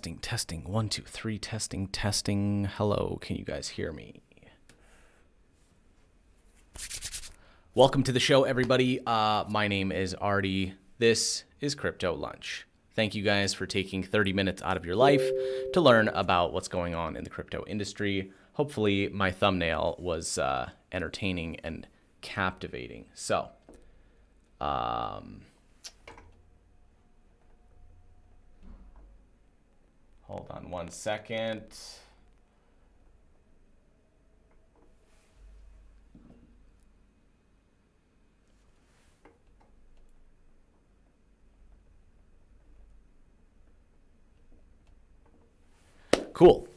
Testing. 1, 2, 3. Testing. Hello, can you guys hear me? Welcome to the show, everybody. My name is Arty. This is Crypto Lunch. Thank you guys for taking 30 minutes out of your life to learn about what's going on in the crypto industry. Hopefully my thumbnail was entertaining and captivating. So, hold on 1 second. Cool.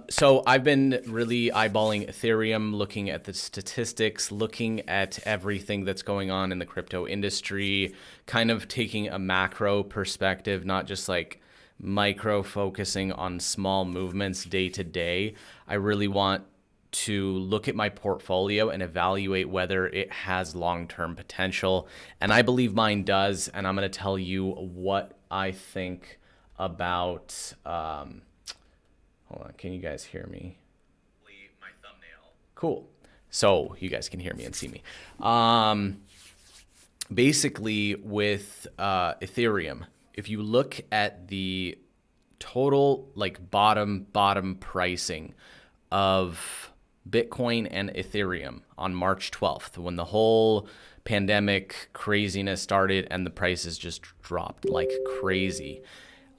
So I've been really eyeballing Ethereum, looking at the statistics, looking at everything that's going on in the crypto industry, kind of taking a macro perspective, not just like micro focusing on small movements day to day. I really want to look at my portfolio and evaluate whether it has long-term potential. And I believe mine does. And I'm going to tell you what I think about, hold on, can you guys hear me? My thumbnail. Cool. So you guys can hear me and see me. Basically with Ethereum, if you look at the total like bottom pricing of Bitcoin and Ethereum on March 12th, when the whole pandemic craziness started and the prices just dropped like crazy.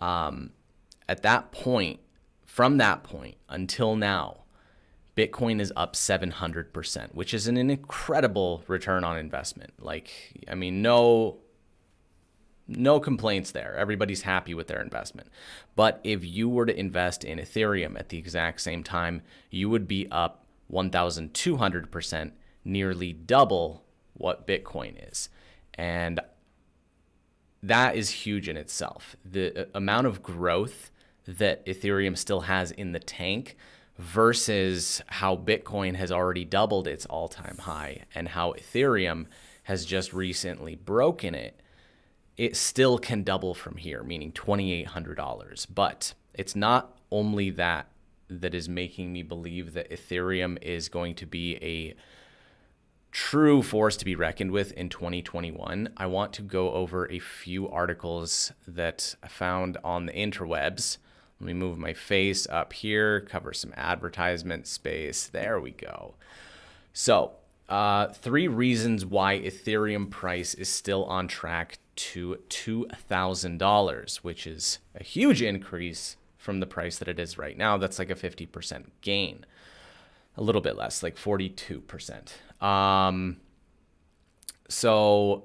At that point, from that point until now, Bitcoin is up 700%, which is an incredible return on investment. Like, I mean, no complaints there. Everybody's happy with their investment. But if you were to invest in Ethereum at the exact same time, you would be up 1,200%, nearly double what Bitcoin is. And that is huge in itself. The amount of growth that Ethereum still has in the tank versus how Bitcoin has already doubled its all-time high and how Ethereum has just recently broken it, it still can double from here, meaning $2,800. But it's not only that is making me believe that Ethereum is going to be a true force to be reckoned with in 2021. I want to go over a few articles that I found on the interwebs. Let me move my face up here, cover some advertisement space. There we go. So 3 reasons why Ethereum price is still on track to $2,000, which is a huge increase from the price that it is right now. That's like a 50% gain. A little bit less, like 42%. So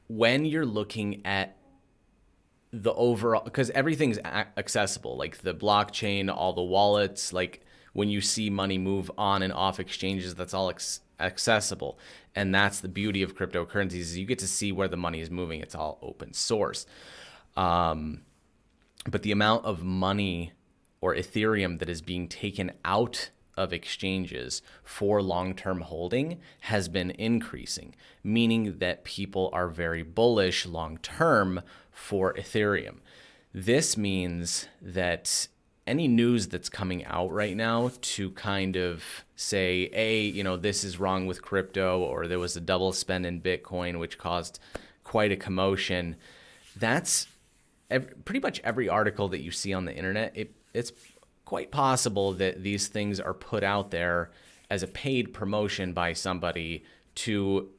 when you're looking at the overall, because everything's accessible, like the blockchain, all the wallets, like when you see money move on and off exchanges, that's all accessible. And that's the beauty of cryptocurrencies, is you get to see where the money is moving. It's all open source. But the amount of money or Ethereum that is being taken out of exchanges for long-term holding has been increasing, meaning that people are very bullish long-term for Ethereum. This means that any news that's coming out right now to kind of say, hey, this is wrong with crypto, or there was a double spend in Bitcoin, which caused quite a commotion. That's pretty much every article that you see on the internet. It's quite possible that these things are put out there as a paid promotion by somebody to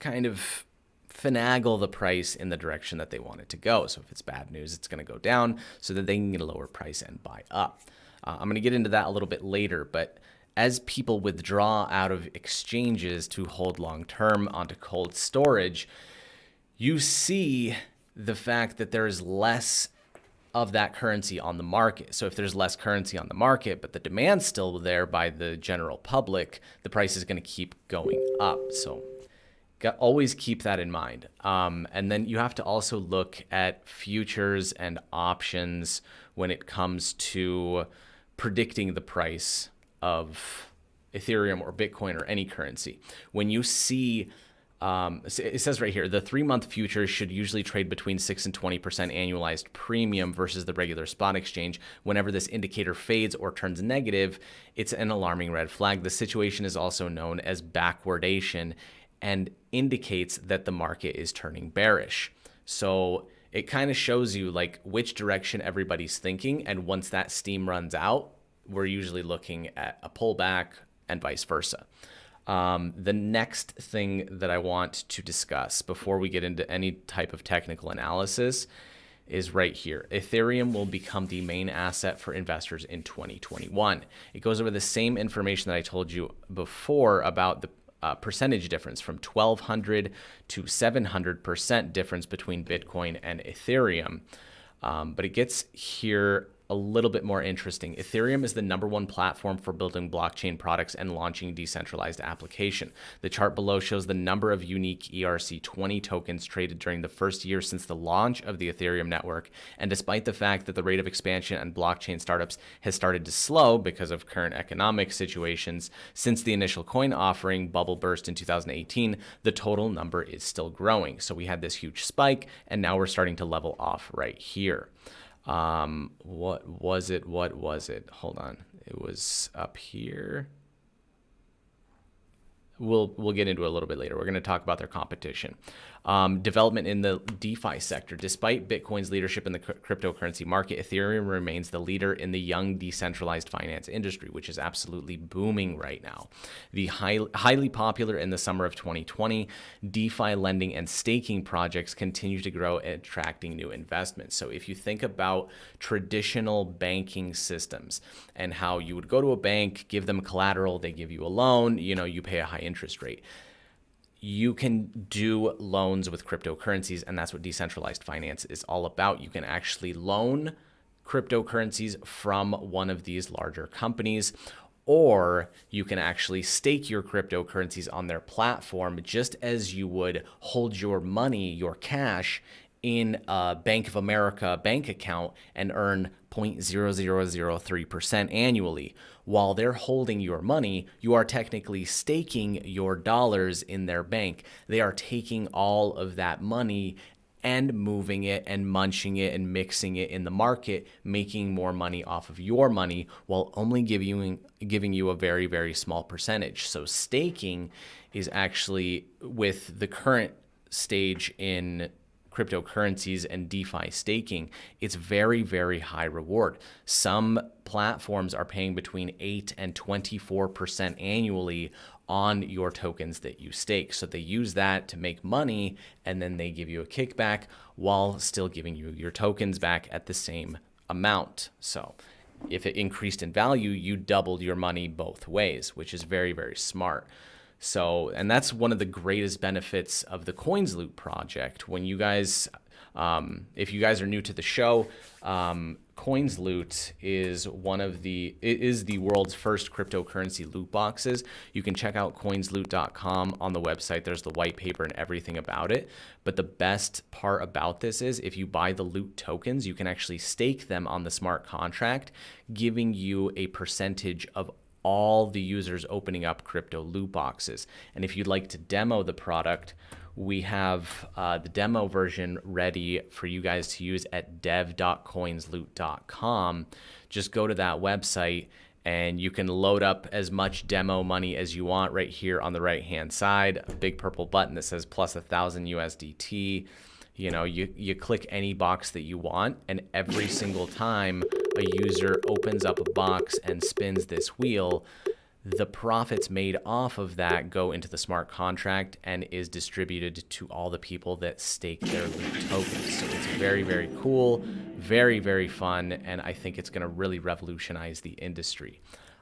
kind of finagle the price in the direction that they want it to go. So if it's bad news, it's going to go down so that they can get a lower price and buy up. I'm going to get into that a little bit later, but as people withdraw out of exchanges to hold long-term onto cold storage, you see the fact that there is less of that currency on the market. So if there's less currency on the market, but the demand's still there by the general public, the price is going to keep going up. So always keep that in mind. And then you have to also look at futures and options when it comes to predicting the price of Ethereum or Bitcoin or any currency. When you see It says right here, the 3-month futures should usually trade between 6 and 20% annualized premium versus the regular spot exchange. Whenever this indicator fades or turns negative, it's an alarming red flag. The situation is also known as backwardation and indicates that the market is turning bearish. So it kind of shows you like which direction everybody's thinking. And once that steam runs out, we're usually looking at a pullback and vice versa. The next thing that I want to discuss before we get into any type of technical analysis is right here. Ethereum will become the main asset for investors in 2021. It goes over the same information that I told you before about the percentage difference from 1,200 to 700% difference between Bitcoin and Ethereum. But it gets here a little bit more interesting. Ethereum is the #1 platform for building blockchain products and launching decentralized application. The chart below shows the number of unique ERC20 tokens traded during the first year since the launch of the Ethereum network. And despite the fact that the rate of expansion and blockchain startups has started to slow because of current economic situations, since the initial coin offering bubble burst in 2018, the total number is still growing. So we had this huge spike, and now we're starting to level off right here. What was it? Hold on. It was up here. We'll get into it a little bit later. We're going to talk about their competition. Development in the DeFi sector. Despite Bitcoin's leadership in the cryptocurrency market, Ethereum remains the leader in the young decentralized finance industry, which is absolutely booming right now. The highly popular in the summer of 2020, DeFi lending and staking projects continue to grow, attracting new investments. So if you think about traditional banking systems and how you would go to a bank, give them collateral, they give you a loan, you pay a high interest rate. You can do loans with cryptocurrencies, and that's what decentralized finance is all about. You can actually loan cryptocurrencies from one of these larger companies, or you can actually stake your cryptocurrencies on their platform just as you would hold your money, your cash, in a Bank of America bank account and earn 0.0003% annually. While they're holding your money, you are technically staking your dollars in their bank. They are taking all of that money and moving it and munching it and mixing it in the market, making more money off of your money while only giving you a very, very small percentage. So staking is actually, with the current stage in cryptocurrencies and DeFi staking, it's very, very high reward. Some platforms are paying between 8 and 24% annually on your tokens that you stake. So they use that to make money, and then they give you a kickback while still giving you your tokens back at the same amount. So if it increased in value, you doubled your money both ways, which is very, very smart. So, and that's one of the greatest benefits of the CoinsLoot project. When you guys, if you guys are new to the show, CoinsLoot is the world's first cryptocurrency loot boxes. You can check out CoinsLoot.com on the website. There's the white paper and everything about it. But the best part about this is if you buy the loot tokens, you can actually stake them on the smart contract, giving you a percentage of all the users opening up crypto loot boxes. And if you'd like to demo the product, we have the demo version ready for you guys to use at dev.coinsloot.com. Just go to that website and you can load up as much demo money as you want right here on the right hand side. A big purple button that says plus 1,000 USDT. You click any box that you want, and every single time a user opens up a box and spins this wheel, the profits made off of that go into the smart contract and is distributed to all the people that stake their loot tokens. So it's very, very cool, very, very fun, and I think it's going to really revolutionize the industry.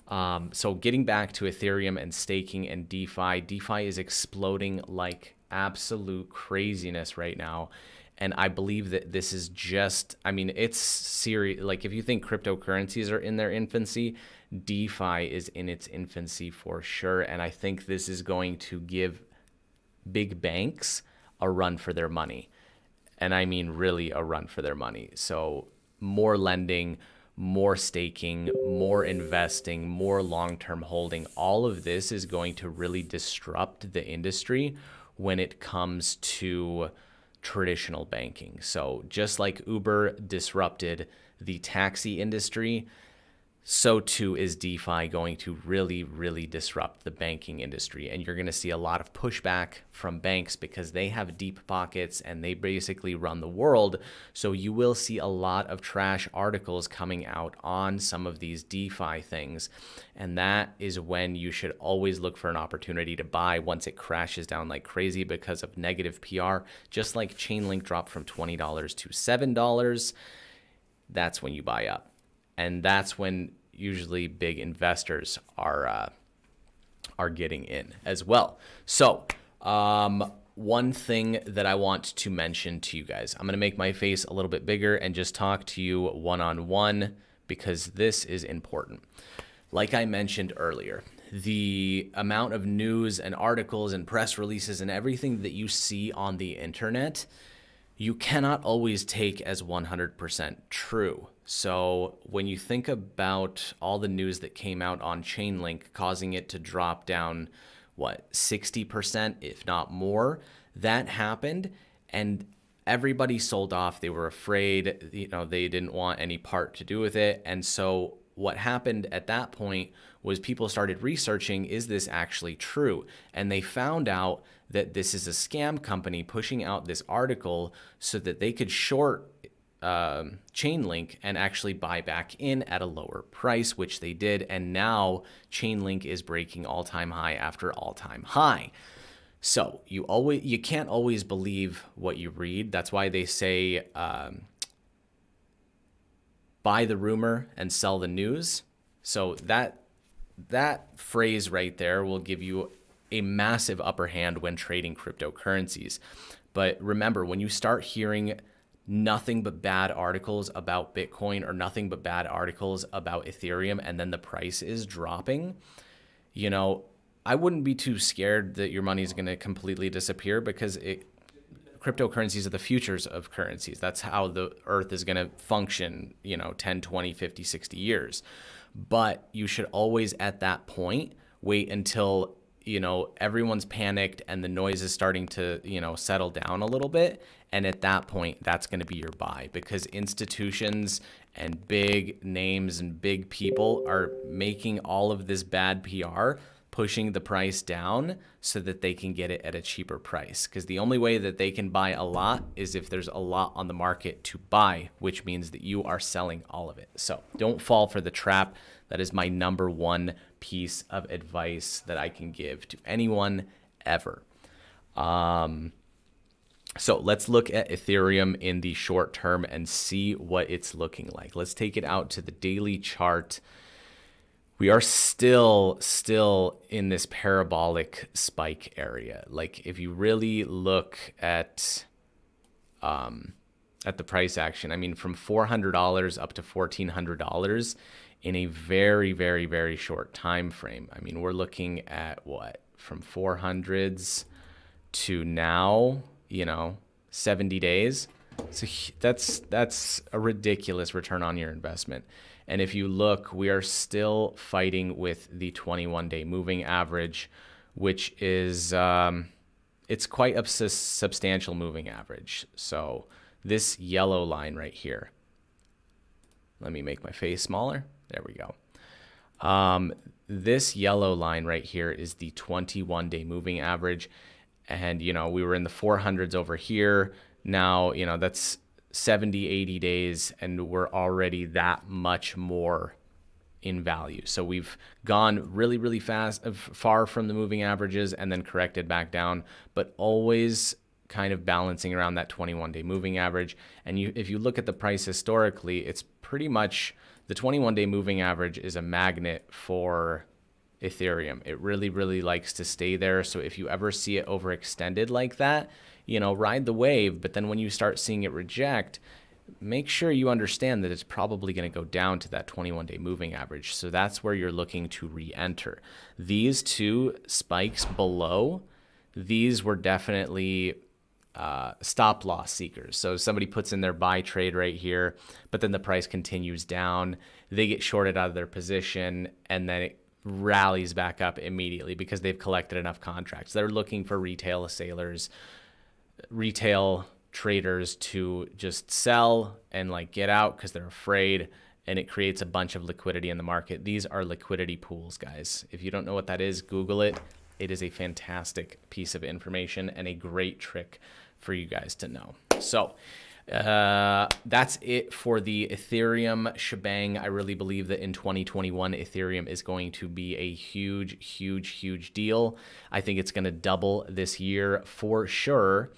So getting back to Ethereum and staking and DeFi, DeFi is exploding like absolute craziness right now. And I believe that this is just, it's serious. Like if you think cryptocurrencies are in their infancy, DeFi is in its infancy for sure. And I think this is going to give big banks a run for their money. And I mean really a run for their money. So more lending, more staking, more investing, more long-term holding. All of this is going to really disrupt the industry when it comes to traditional banking. So just like Uber disrupted the taxi industry, so too is DeFi going to really, really disrupt the banking industry. And you're going to see a lot of pushback from banks because they have deep pockets and they basically run the world. So you will see a lot of trash articles coming out on some of these DeFi things. And that is when you should always look for an opportunity to buy once it crashes down like crazy because of negative PR. Just like Chainlink dropped from $20 to $7, that's when you buy up. And that's when usually big investors are getting in as well. So one thing that I want to mention to you guys, I'm going to make my face a little bit bigger and just talk to you one-on-one because this is important. Like I mentioned earlier, the amount of news and articles and press releases and everything that you see on the internet, you cannot always take as 100% true. So when you think about all the news that came out on Chainlink causing it to drop down, 60%, if not more, that happened and everybody sold off. They were afraid, they didn't want any part to do with it. And so what happened at that point was people started researching, is this actually true? And they found out that this is a scam company pushing out this article so that they could short Chainlink and actually buy back in at a lower price, which they did. And now Chainlink is breaking all-time high after all-time high. So you can't always believe what you read. That's why they say buy the rumor and sell the news. So that phrase right there will give you a massive upper hand when trading cryptocurrencies. But remember, when you start hearing nothing but bad articles about Bitcoin or nothing but bad articles about Ethereum, and then the price is dropping, I wouldn't be too scared that your money is going to completely disappear because cryptocurrencies are the futures of currencies. That's how the earth is going to function, 10, 20, 50, 60 years. But you should always at that point wait until everyone's panicked and the noise is starting to, settle down a little bit. And at that point, that's going to be your buy because institutions and big names and big people are making all of this bad PR, pushing the price down so that they can get it at a cheaper price. Because the only way that they can buy a lot is if there's a lot on the market to buy, which means that you are selling all of it. So don't fall for the trap. That is my number one piece of advice that I can give to anyone ever. So let's look at Ethereum in the short term and see what it's looking like. Let's take it out to the daily chart. We are still in this parabolic spike area. Like if you really look at the price action, I mean, from $400 up to $1,400 in a very, very, very short time frame. I mean, we're looking at from 400s to now, 70 days. So that's a ridiculous return on your investment. And if you look, we are still fighting with the 21-day moving average, which is it's quite a substantial moving average. So this yellow line right here, let me make my face smaller. There we go. This yellow line right here is the 21-day moving average. And, we were in the 400s over here. Now, that's 70, 80 days, and we're already that much more in value. So we've gone really, really far from the moving averages and then corrected back down, but always kind of balancing around that 21-day moving average. And if you look at the price historically, it's pretty much the 21-day moving average is a magnet for Ethereum. It really, really likes to stay there. So if you ever see it overextended like that, ride the wave. But then when you start seeing it reject, make sure you understand that it's probably going to go down to that 21-day moving average. So that's where you're looking to re-enter. These two spikes below, these were definitely stop loss seekers. So somebody puts in their buy trade right here, but then the price continues down. They get shorted out of their position, and then it rallies back up immediately because they've collected enough contracts. They're looking for retail traders to just sell and like get out because they're afraid, and it creates a bunch of liquidity in the market. These are liquidity pools, guys. If you don't know what that is, Google it. It is a fantastic piece of information and a great trick for you guys to know. So that's it for the Ethereum shebang. I really believe that in 2021, Ethereum is going to be a huge deal. I think it's going to double this year for sure.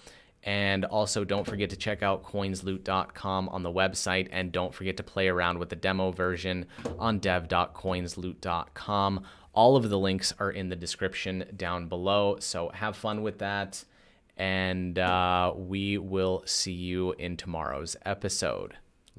And also, don't forget to check out CoinsLoot.com on the website, and don't forget to play around with the demo version on dev.coinsloot.com. All of the links are in the description down below, so have fun with that, and we will see you in tomorrow's episode.